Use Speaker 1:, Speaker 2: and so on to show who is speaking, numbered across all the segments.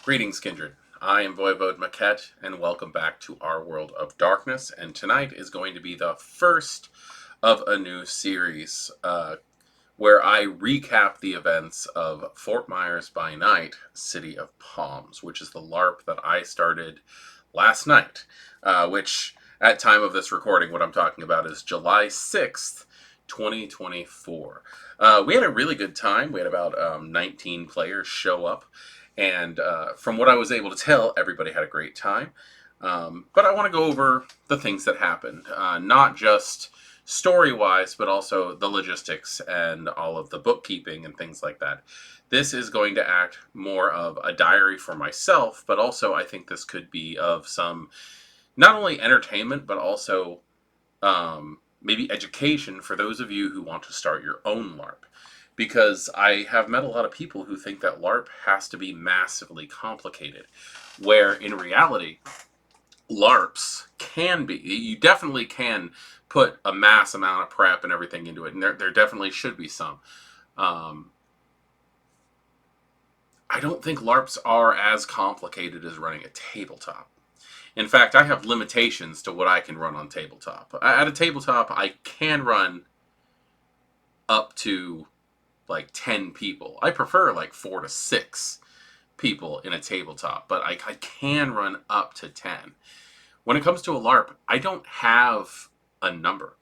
Speaker 1: Greetings, Kindred. I am voivodemekhet, and welcome back to our world of darkness. And tonight is going to be the first of a new series where I recap the events of Fort Myers by Night, City of Palms, which is the LARP that I started last night, which at time of this recording, what I'm talking about is July 6th, 2024. We had a really good time. We had about 19 players show up. And from what I was able to tell, everybody had a great time. But I want to go over the things that happened, not just story-wise, but also the logistics and all of the bookkeeping and things like that. This is going to act more of a diary for myself, but also I think this could be of some, not only entertainment, but also maybe education for those of you who want to start your own LARP. Because I have met a lot of people who think that LARP has to be massively complicated, where in reality, LARPs can be. You definitely can put a mass amount of prep and everything into it, and there definitely should be some. I don't think LARPs are as complicated as running a tabletop. In fact, I have limitations to what I can run on tabletop. At a tabletop, I can run up to like 10 people. I prefer like 4 to 6 people in a tabletop, but I can run up to 10. When it comes to a LARP, I don't have a number.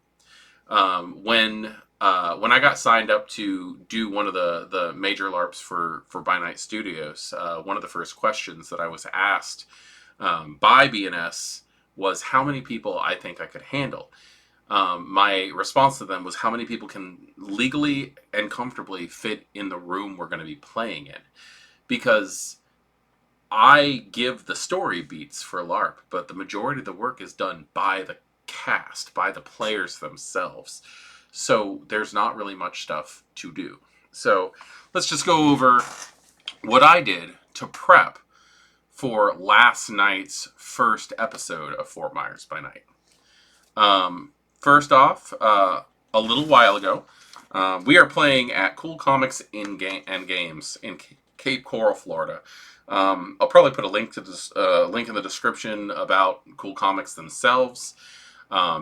Speaker 1: When I got signed up to do one of the major LARPs for By Night Studios, one of the first questions that I was asked by BNS was how many people I think I could handle. My response to them was how many people can legally and comfortably fit in the room we're going to be playing in. Because I give the story beats for LARP, but the majority of the work is done by the cast, by the players themselves. So there's not really much stuff to do. So let's just go over what I did to prep for last night's first episode of Fort Myers by Night. First off, a little while ago, we are playing at Cool Comics and Games in Cape Coral, Florida. I'll probably put a link to this link in the description about Cool Comics themselves,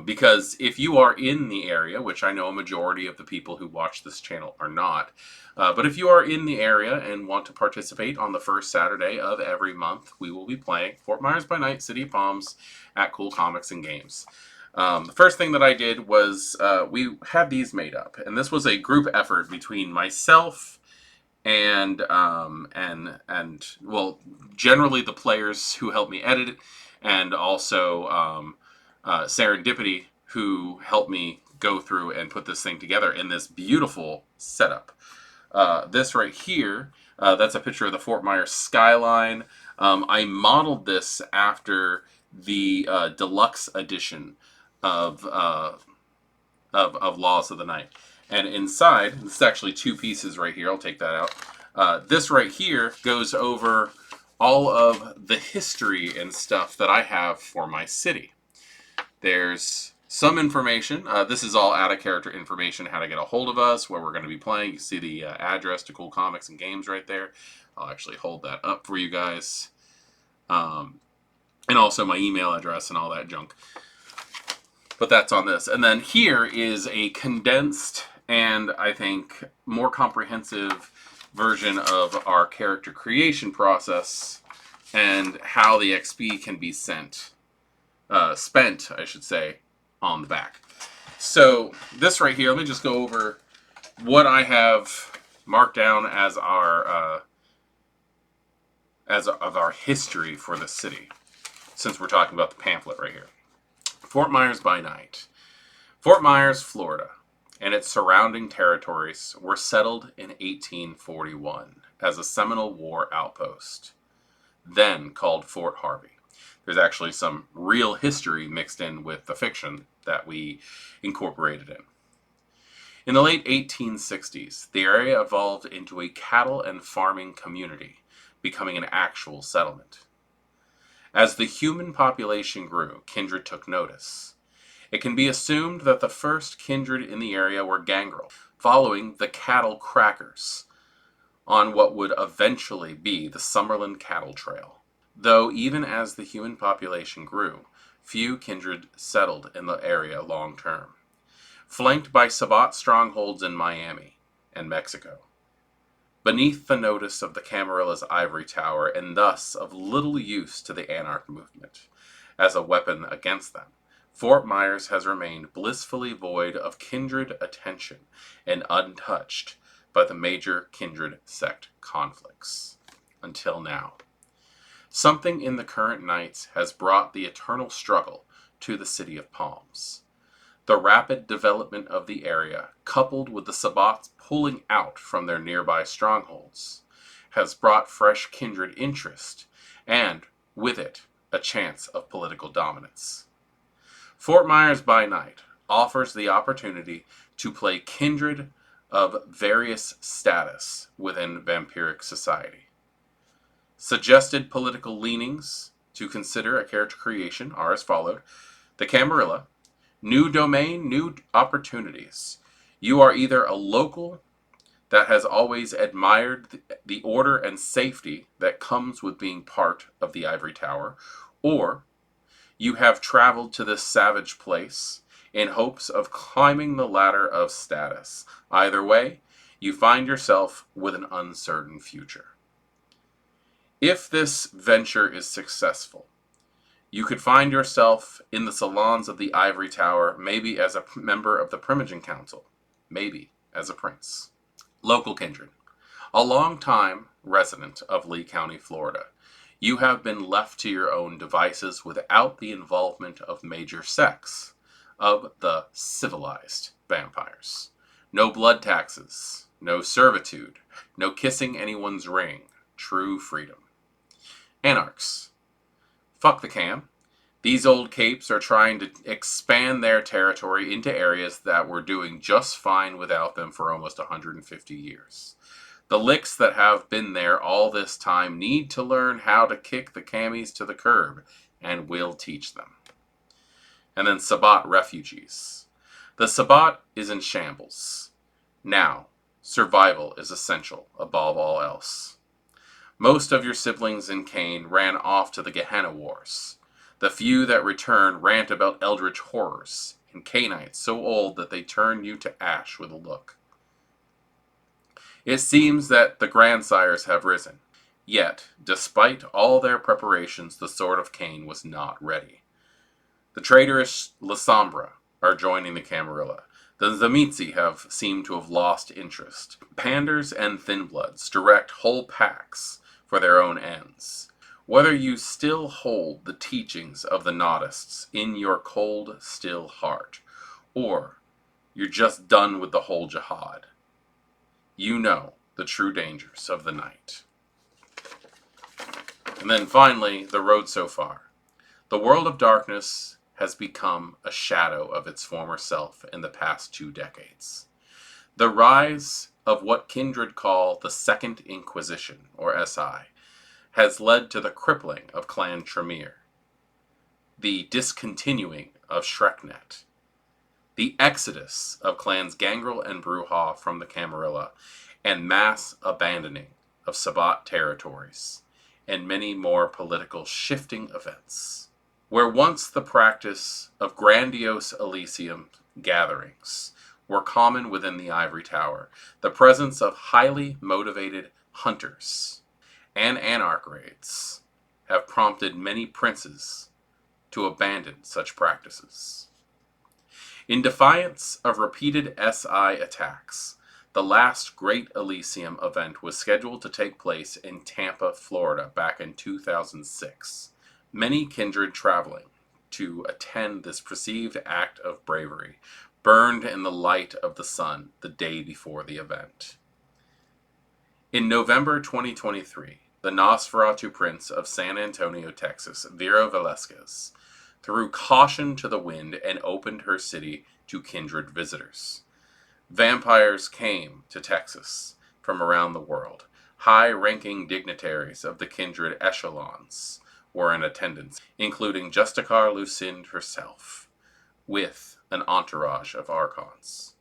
Speaker 1: because if you are in the area, which I know a majority of the people who watch this channel are not, but if you are in the area and want to participate on the first Saturday of every month, we will be playing Fort Myers by Night, City of Palms at Cool Comics and Games. The first thing that I did was we had these made up, and this was a group effort between myself and well, generally the players who helped me edit it, and also Serendipity, who helped me go through and put this thing together in this beautiful setup. This right here, that's a picture of the Fort Myers skyline. I modeled this after the deluxe edition of Laws of the Night. And inside, this is actually 2 pieces right here. I'll take that out. This right here goes over all of the history and stuff that I have for my city. There's some information. This is all out-of-character information, how to get a hold of us, where we're going to be playing. You see the address to Cool Comics and Games right there. I'll actually hold that up for you guys. And also my email address and all that junk. But that's on this. And then here is a condensed and, I think, more comprehensive version of our character creation process and how the XP can be spent, I should say, on the back. So this right here, let me just go over what I have marked down as our of our history for the city, since we're talking about the pamphlet right here. Fort Myers by night. Fort Myers, Florida, and its surrounding territories were settled in 1841 as a Seminole War outpost, then called Fort Harvey. There's actually some real history mixed in with the fiction that we incorporated in. In the late 1860s, the area evolved into a cattle and farming community, becoming an actual settlement. As the human population grew, Kindred took notice. It can be assumed that the first kindred in the area were gangrel, following the cattle crackers on what would eventually be the Summerlin Cattle Trail. Though even as the human population grew, few kindred settled in the area long term, flanked by Sabbat strongholds in Miami and Mexico. Beneath the notice of the Camarilla's ivory tower, and thus of little use to the anarch movement as a weapon against them, Fort Myers has remained blissfully void of kindred attention and untouched by the major kindred sect conflicts. Until now. Something in the current nights has brought the eternal struggle to the city of Palms. The rapid development of the area, coupled with the Sabbats pulling out from their nearby strongholds, has brought fresh kindred interest, and, with it, a chance of political dominance. Fort Myers by night offers the opportunity to play kindred of various status within vampiric society. Suggested political leanings to consider a character creation are as followed. The Camarilla. New domain, new opportunities. You are either a local that has always admired the order and safety that comes with being part of the Ivory Tower, or you have traveled to this savage place in hopes of climbing the ladder of status. Either way, you find yourself with an uncertain future. If this venture is successful, you could find yourself in the salons of the Ivory Tower, maybe as a member of the Primogen Council, maybe as a prince. Local kindred. A long-time resident of Lee County, Florida, you have been left to your own devices without the involvement of major sects, of the civilized vampires. No blood taxes, no servitude, no kissing anyone's ring, true freedom. Anarchs. Fuck the cam. These old capes are trying to expand their territory into areas that were doing just fine without them for almost 150 years. The licks that have been there all this time need to learn how to kick the camis to the curb, and we'll teach them. And then Sabbat refugees. The Sabbat is in shambles. Now, survival is essential above all else. Most of your siblings in Cain ran off to the Gehenna Wars. The few that returned rant about eldritch horrors, and Cainites so old that they turn you to ash with a look. It seems that the grandsires have risen. Yet, despite all their preparations, the sword of Cain was not ready. The traitorous La Sombra are joining the Camarilla. The Zamitzi have seemed to have lost interest. Panders and Thinbloods direct whole packs for their own ends. Whether you still hold the teachings of the Gnostics in your cold, still heart, or you're just done with the whole jihad, you know the true dangers of the night. And then finally, the road so far. The world of darkness has become a shadow of its former self in the past 2 decades. The rise of what Kindred call the Second Inquisition, or SI, has led to the crippling of Clan Tremere, the discontinuing of Shreknet, the exodus of clans Gangrel and Bruja from the Camarilla, and mass abandoning of Sabbat territories, and many more political shifting events. Where once the practice of grandiose Elysium gatherings were common within the Ivory Tower, the presence of highly motivated hunters, and anarch raids have prompted many princes to abandon such practices. In defiance of repeated SI attacks, the last Great Elysium event was scheduled to take place in Tampa, Florida back in 2006. Many kindred traveling to attend this perceived act of bravery burned in the light of the sun the day before the event. In November 2023, the Nosferatu Prince of San Antonio, Texas, Vera Velasquez, threw caution to the wind and opened her city to kindred visitors. Vampires came to Texas from around the world. High-ranking dignitaries of the kindred echelons were in attendance, including Justicar Lucinda herself, with an entourage of archons.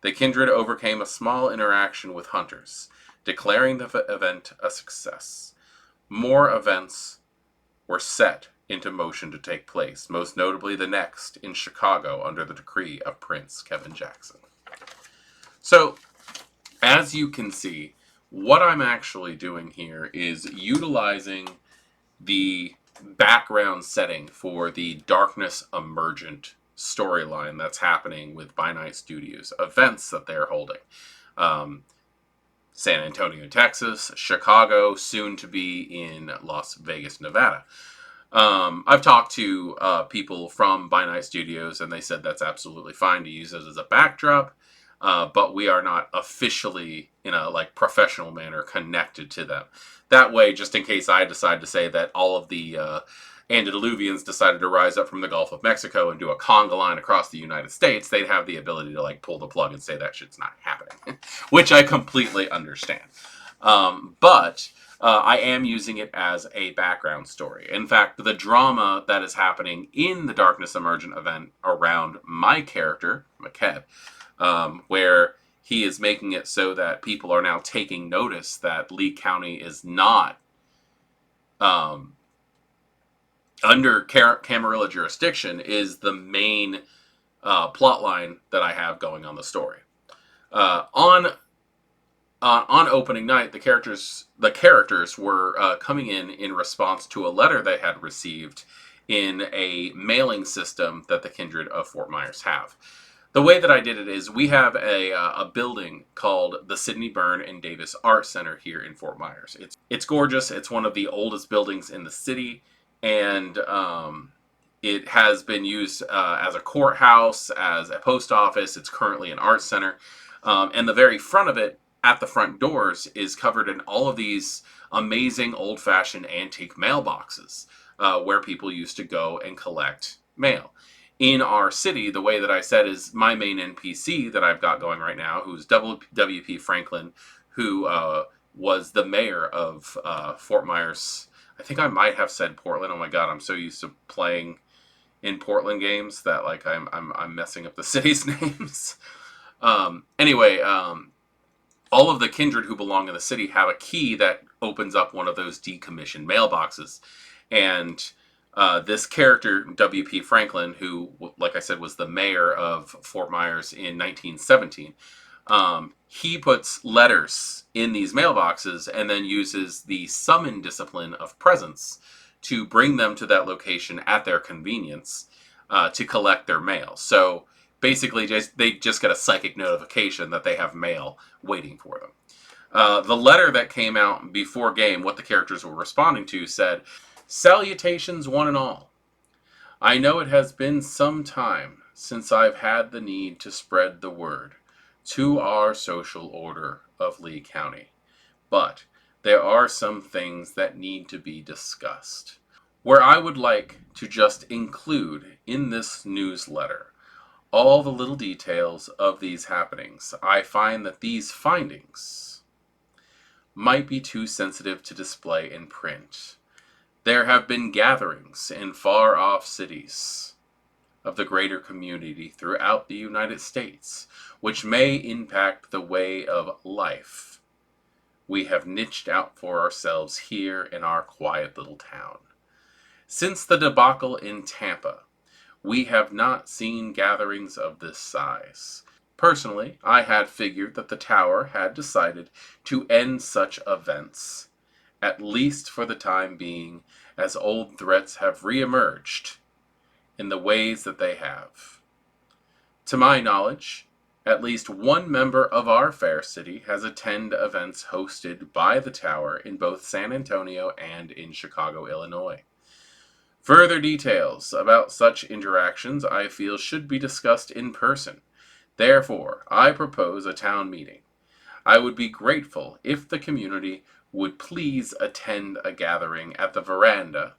Speaker 1: The kindred overcame a small interaction with hunters, declaring the event a success. More events were set into motion to take place, most notably the next in Chicago under the decree of Prince Kevin Jackson. So, as you can see, what I'm actually doing here is utilizing the background setting for the Darkness Emergent storyline that's happening with By Night Studios, events that they're holding. San Antonio, Texas, Chicago, soon to be in Las Vegas, Nevada. I've talked to people from By Night Studios, and they said that's absolutely fine to use it as a backdrop, but we are not officially, in a professional manner, connected to them. That way, just in case I decide to say that all of the antediluvians decided to rise up from the Gulf of Mexico and do a conga line across the United States, they'd have the ability to pull the plug and say that shit's not happening, which I completely understand. But I am using it as a background story. In fact, the drama that is happening in the Darkness Emergent event around my character, Mekhet, where he is making it so that people are now taking notice that Lee County is not under Camarilla jurisdiction, is the main plot line that I have going on the story. On opening night, the characters were coming in response to a letter they had received in a mailing system that the Kindred of Fort Myers have. The way that I did it is we have a building called the Sidney Byrne and Davis Art Center here in Fort Myers. It's gorgeous. It's one of the oldest buildings in the city, and it has been used as a courthouse, as a post office. It's currently an art center, and the very front of it, at the front doors, is covered in all of these amazing old-fashioned antique mailboxes where people used to go and collect mail. In our city, the way that I said is my main NPC that I've got going right now, who's W.P. Franklin, who was the mayor of Fort Myers. I think I might have said Portland. Oh my God, I'm so used to playing in Portland games that I'm messing up the city's names. Anyway, all of the kindred who belong in the city have a key that opens up one of those decommissioned mailboxes. And this character, W.P. Franklin, who, like I said, was the mayor of Fort Myers in 1917, he puts letters in these mailboxes and then uses the summon discipline of presence to bring them to that location at their convenience to collect their mail. So basically, they just get a psychic notification that they have mail waiting for them. The letter that came out before game, what the characters were responding to, said, "Salutations one and all. I know it has been some time since I've had the need to spread the word to our social order of Lee County, but there are some things that need to be discussed. Where I would like to just include in this newsletter all the little details of these happenings, I find that these findings might be too sensitive to display in print. There have been gatherings in far-off cities of the greater community throughout the United States, which may impact the way of life we have niched out for ourselves here in our quiet little town. Since the debacle in Tampa, we have not seen gatherings of this size. Personally, I had figured that the tower had decided to end such events, at least for the time being, as old threats have reemerged in the ways that they have. To my knowledge, at least one member of our fair city has attended events hosted by the tower in both San Antonio and in Chicago, Illinois. Further details about such interactions I feel should be discussed in person. Therefore, I propose a town meeting. I would be grateful if the community would please attend a gathering at the veranda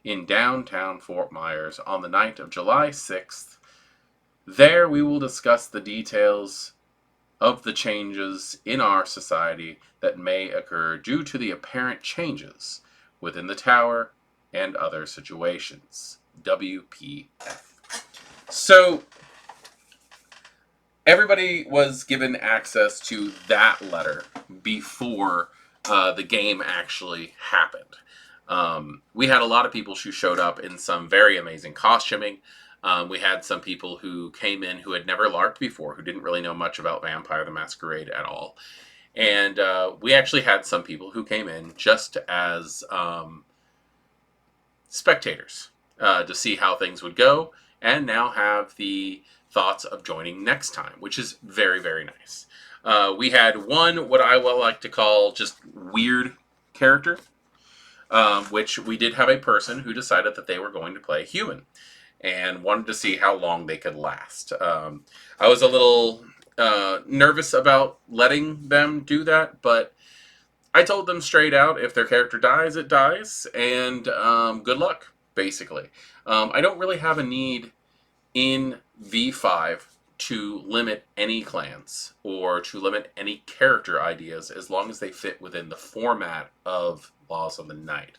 Speaker 1: in downtown Fort Myers on the night of July 6th. There we will discuss the details of the changes in our society that may occur due to the apparent changes within the tower and other situations. WPF. So, everybody was given access to that letter before the game actually happened. We had a lot of people who showed up in some very amazing costuming. We had some people who came in who had never LARPed before, who didn't really know much about Vampire the Masquerade at all. And we actually had some people who came in just as spectators to see how things would go, and now have the thoughts of joining next time, which is very, very nice. We had one, what I will like to call just weird character, which we did have a person who decided that they were going to play human and wanted to see how long they could last. I was a little nervous about letting them do that, but I told them straight out, if their character dies, it dies, and good luck, basically. I don't really have a need in V5 to limit any clans or to limit any character ideas as long as they fit within the format of Laws of the Night.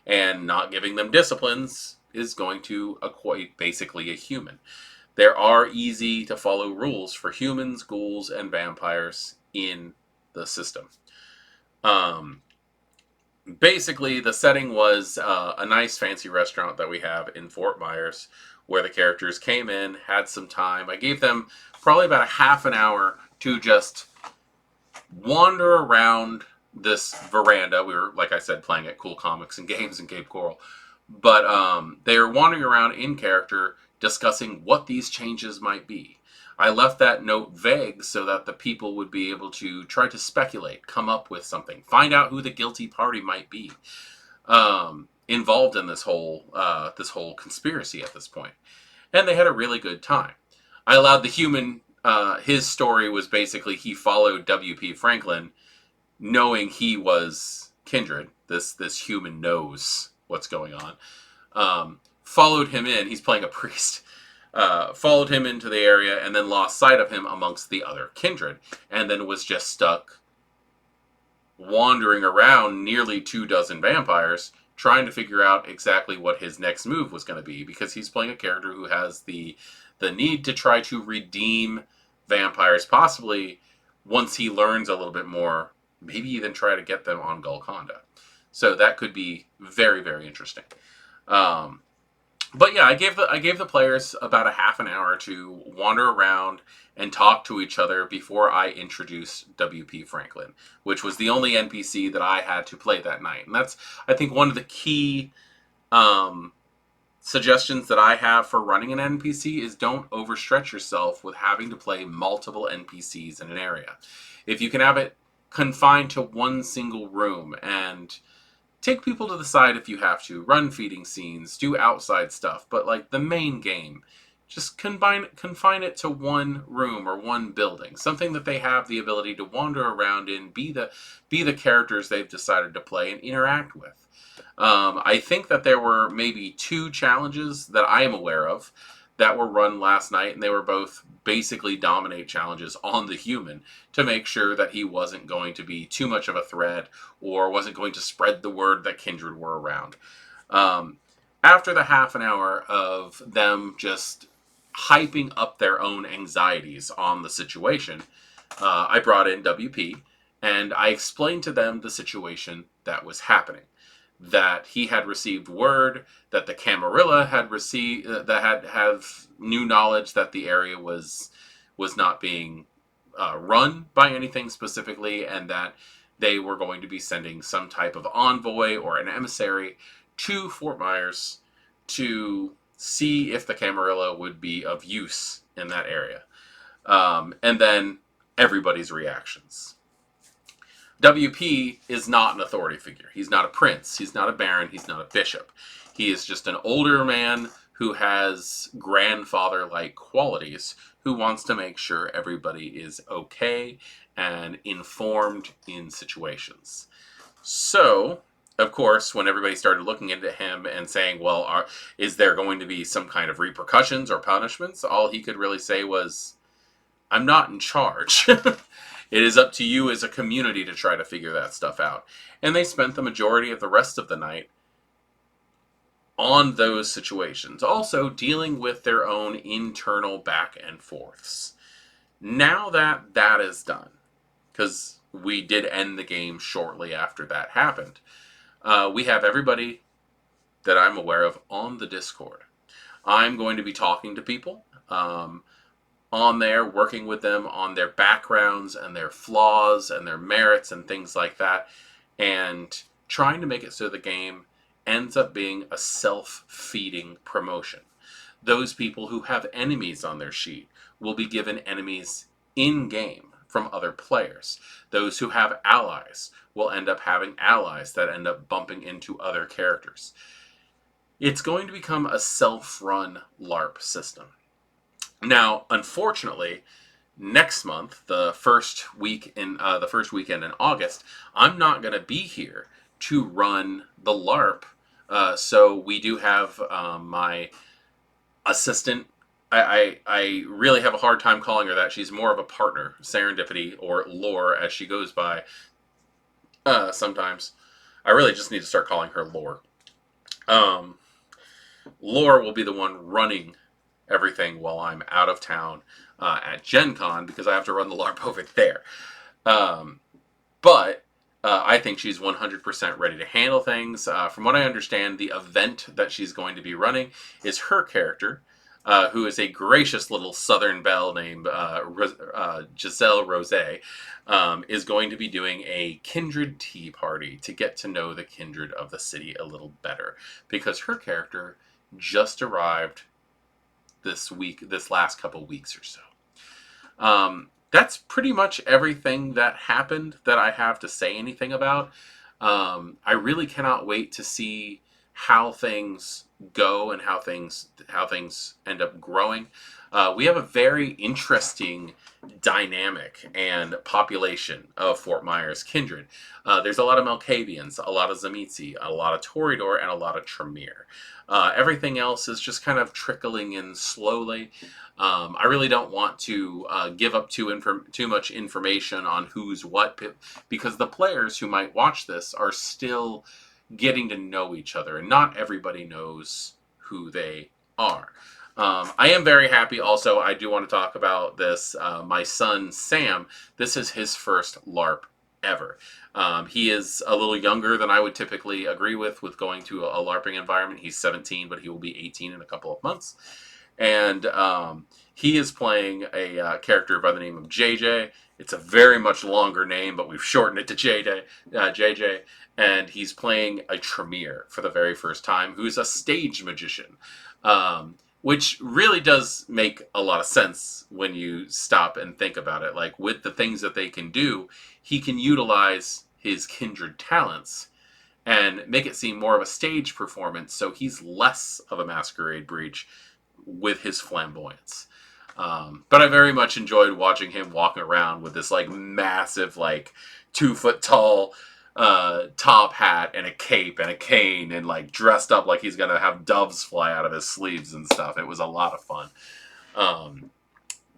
Speaker 1: And not giving them disciplines is going to equate basically a human. There are easy to follow rules for humans, ghouls, and vampires in the system. Basically, the setting was a nice fancy restaurant that we have in Fort Myers where the characters came in, had some time. I gave them probably about a half an hour to just wander around this veranda. We were, like I said, playing at Cool Comics and Games in Cape Coral. But they were wandering around in character discussing what these changes might be. I left that note vague so that the people would be able to try to speculate, come up with something, find out who the guilty party might be involved in this whole conspiracy at this point. And they had a really good time. I allowed the human, his story was basically he followed W.P. Franklin knowing he was Kindred. This human knows what's going on. Followed him in. He's playing a priest. Followed him into the area and then lost sight of him amongst the other Kindred. And then was just stuck wandering around nearly 24 vampires trying to figure out exactly what his next move was going to be, because he's playing a character who has the need to try to redeem vampires, possibly once he learns a little bit more, maybe even try to get them on Golconda. So that could be very, very interesting. But yeah, I gave the players about a half an hour to wander around and talk to each other before I introduced W.P. Franklin, which was the only NPC that I had to play that night. And that's, I think, one of the key suggestions that I have for running an NPC is don't overstretch yourself with having to play multiple NPCs in an area. If you can have it confined to one single room and take people to the side if you have to, run feeding scenes, do outside stuff, but like the main game, just confine it to one room or one building, something that they have the ability to wander around in, be the characters they've decided to play and interact with. I think that there were maybe 2 challenges that I am aware of that were run last night, and they were both basically dominate challenges on the human to make sure that he wasn't going to be too much of a threat or wasn't going to spread the word that Kindred were around. After the half an hour of them just hyping up their own anxieties on the situation, I brought in WP and I explained to them the situation that was happening. That he had received word that the Camarilla had received, that have new knowledge that the area was was not being run by anything specifically, and that they were going to be sending some type of envoy or an emissary to Fort Myers to see if the Camarilla would be of use in that area. And then everybody's reactions. WP is not an authority figure. He's not a prince. He's not a baron. He's not a bishop. He is just an older man who has grandfather-like qualities, who wants to make sure everybody is okay and informed in situations. So, of course, when everybody started looking into him and saying, well, is there going to be some kind of repercussions or punishments? All he could really say was, I'm not in charge. It is up to you as a community to try to figure that stuff out. And they spent the majority of the rest of the night on those situations, also dealing with their own internal back and forths. Now that that is done, because we did end the game shortly after that happened, we have everybody that I'm aware of on the Discord. I'm going to be talking to people on there, working with them on their backgrounds and their flaws and their merits and things like that, and trying to make it so the game ends up being a self-feeding promotion. Those people who have enemies on their sheet will be given enemies in-game from other players. Those who have allies will end up having allies that end up bumping into other characters. It's going to become a self-run LARP system. Now, unfortunately, next month, the first weekend in August, I'm not going to be here to run the LARP. So we do have my assistant. I really have a hard time calling her that. She's more of a partner, Serendipity, or Lore, as she goes by sometimes. I really just need to start calling her Lore. Lore will be the one running everything while I'm out of town at Gen Con, because I have to run the LARP over there. But I think she's 100% ready to handle things. From what I understand, the event that she's going to be running is her character, who is a gracious little Southern belle named Giselle Rose, is going to be doing a Kindred tea party to get to know the Kindred of the city a little better, because her character just arrived this last couple weeks or so. That's pretty much everything that happened that I have to say anything about. I really cannot wait to see how things go and how things end up growing. We have a very interesting dynamic and population of Fort Myers Kindred. There's a lot of Malkavians, a lot of Zamitzi, a lot of Toreador, and a lot of Tremere. Everything else is just kind of trickling in slowly. I really don't want to give up too much information on who's what, because the players who might watch this are still getting to know each other, and not everybody knows who they are. I am very happy also. I do want to talk about this. My son, Sam, this is his first LARP ever. He is a little younger than I would typically agree with going to a LARPing environment. He's 17, but he will be 18 in a couple of months. And he is playing a character by the name of JJ. It's a very much longer name, but we've shortened it to JJ. And he's playing a Tremere for the very first time, who's a stage magician. Which really does make a lot of sense when you stop and think about it. Like, with the things that they can do, he can utilize his kindred talents and make it seem more of a stage performance, so he's less of a masquerade breach with his flamboyance. But I very much enjoyed watching him walking around with this like massive, like 2-foot tall top hat and a cape and a cane, and like dressed up like he's gonna have doves fly out of his sleeves and stuff. It was a lot of fun.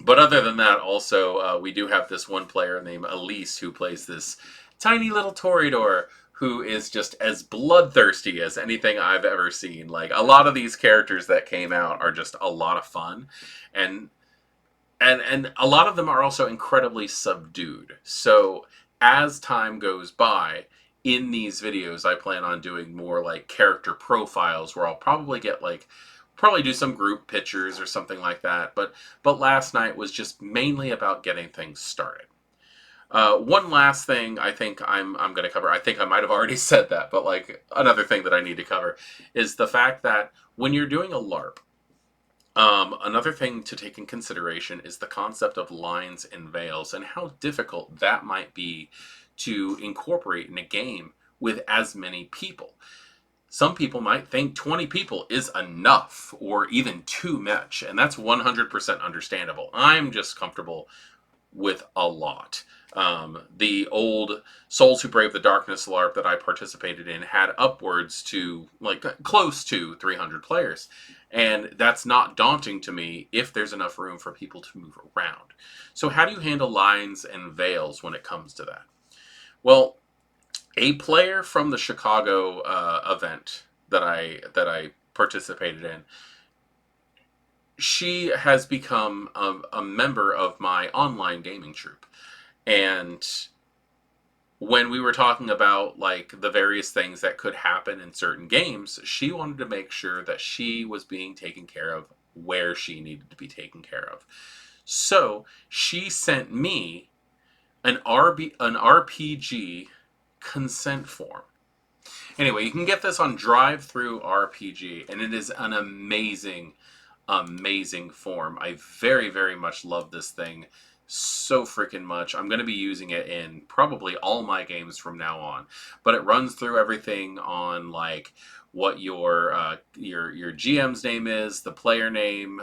Speaker 1: But other than that, also we do have this one player named Elise who plays this tiny little Toreador who is just as bloodthirsty as anything I've ever seen. Like, a lot of these characters that came out are just a lot of fun, and a lot of them are also incredibly subdued. So as time goes by, in these videos, I plan on doing more like character profiles, where I'll probably get like probably do some group pictures or something like that. But last night was just mainly about getting things started. One last thing I think I'm going to cover. I think I might have already said that, but like another thing that I need to cover is the fact that when you're doing a LARP, another thing to take in consideration is the concept of lines and veils and how difficult that might be to incorporate in a game with as many people. Some people might think 20 people is enough or even too much, and that's 100% understandable. I'm just comfortable with a lot. The old Souls Who Brave the Darkness LARP that I participated in had upwards to, like, close to 300 players. And that's not daunting to me if there's enough room for people to move around. So how do you handle lines and veils when it comes to that? Well, a player from the Chicago event that I participated in, she has become a member of my online gaming troupe. And when we were talking about like the various things that could happen in certain games, she wanted to make sure that she was being taken care of where she needed to be taken care of. So she sent me an RPG consent form. Anyway, you can get this on Drive Through RPG, and it is an amazing form. I very, very much love this thing so freaking much. I'm going to be using it in probably all my games from now on. But it runs through everything on like what your GM's name is, the player name,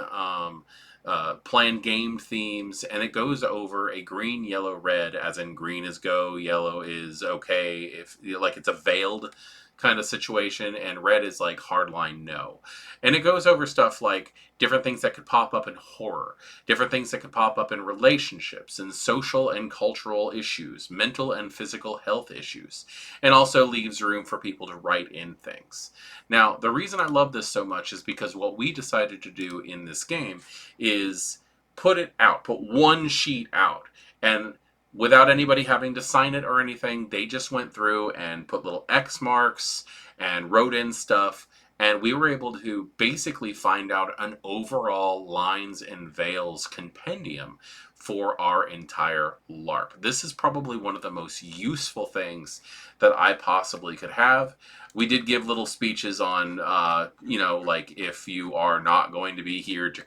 Speaker 1: planned game themes, and it goes over a green, yellow, red, as in green is go, yellow is okay, if like it's a veiled kind of situation, and red is like hardline no. And it goes over stuff like different things that could pop up in horror, different things that could pop up in relationships and social and cultural issues, mental and physical health issues, and also leaves room for people to write in things. Now, the reason I love this so much is because what we decided to do in this game is put one sheet out, and without anybody having to sign it or anything, they just went through and put little X marks and wrote in stuff, and we were able to basically find out an overall lines and veils compendium for our entire LARP. This is probably one of the most useful things that I possibly could have. We did give little speeches on, like if you are not going to be here to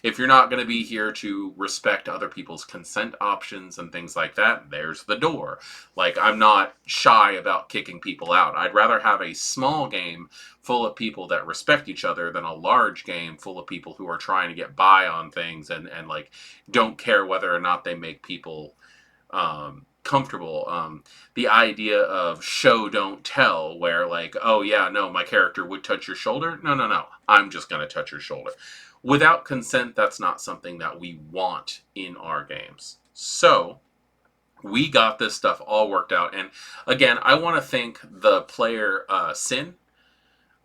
Speaker 1: if you're not going to be here to respect other people's consent options and things like that, there's the door. Like, I'm not shy about kicking people out. I'd rather have a small game full of people that respect each other than a large game full of people who are trying to get by on things and like don't care whether or not they make people comfortable. The idea of show don't tell, where like, oh yeah, no, my character would touch your shoulder. No, I'm just going to touch your shoulder. Without consent, that's not something that we want in our games. So we got this stuff all worked out. And again, I want to thank the player Sin,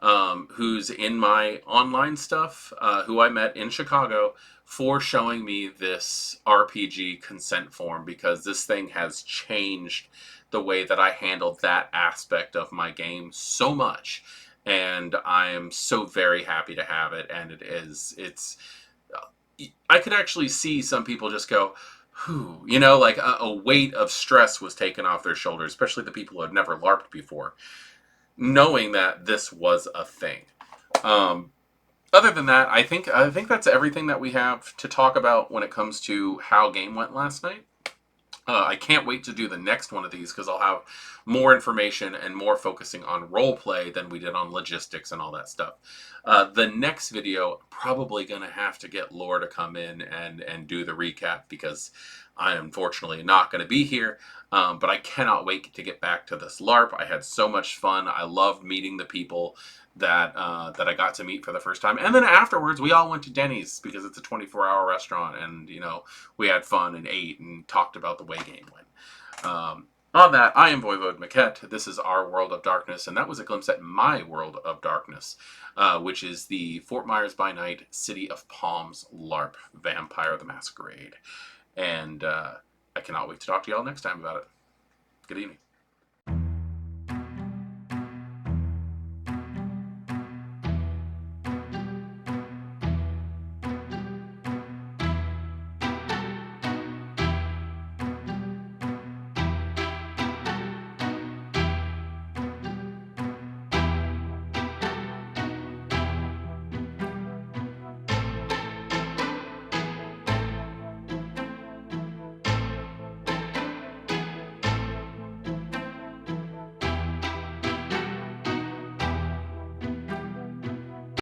Speaker 1: who's in my online stuff, who I met in Chicago, for showing me this RPG consent form, because this thing has changed the way that I handled that aspect of my game so much. And I am so very happy to have it. And I could actually see some people just go, whew, like a weight of stress was taken off their shoulders, especially the people who had never LARPed before, knowing that this was a thing. Other than that, I think that's everything that we have to talk about when it comes to how game went last night. I can't wait to do the next one of these, because I'll have more information and more focusing on role play than we did on logistics and all that stuff. The next video, probably going to have to get Laura to come in and do the recap, because I am unfortunately not going to be here. But I cannot wait to get back to this LARP. I had so much fun. I loved meeting the people that I got to meet for the first time. And then afterwards, we all went to Denny's, because it's a 24-hour restaurant, and we had fun and ate and talked about the way game went. On that, I am voivodemekhet. This is our World of Darkness, and that was a glimpse at my World of Darkness, which is the Fort Myers by Night City of Palms LARP, Vampire the Masquerade. And I cannot wait to talk to y'all next time about it. Good evening.